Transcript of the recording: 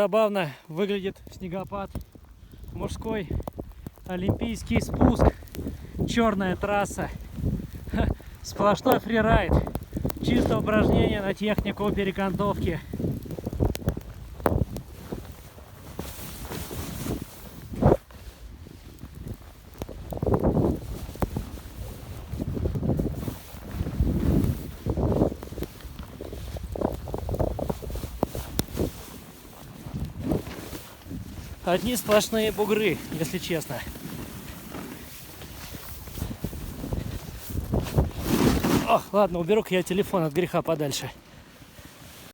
Забавно выглядит снегопад. Мужской олимпийский спуск. Черная трасса. Сплошной фрирайд. Чисто упражнение на технику перекантовки. Одни сплошные бугры, если честно. Ох, ладно, уберу-ка я телефон от греха подальше.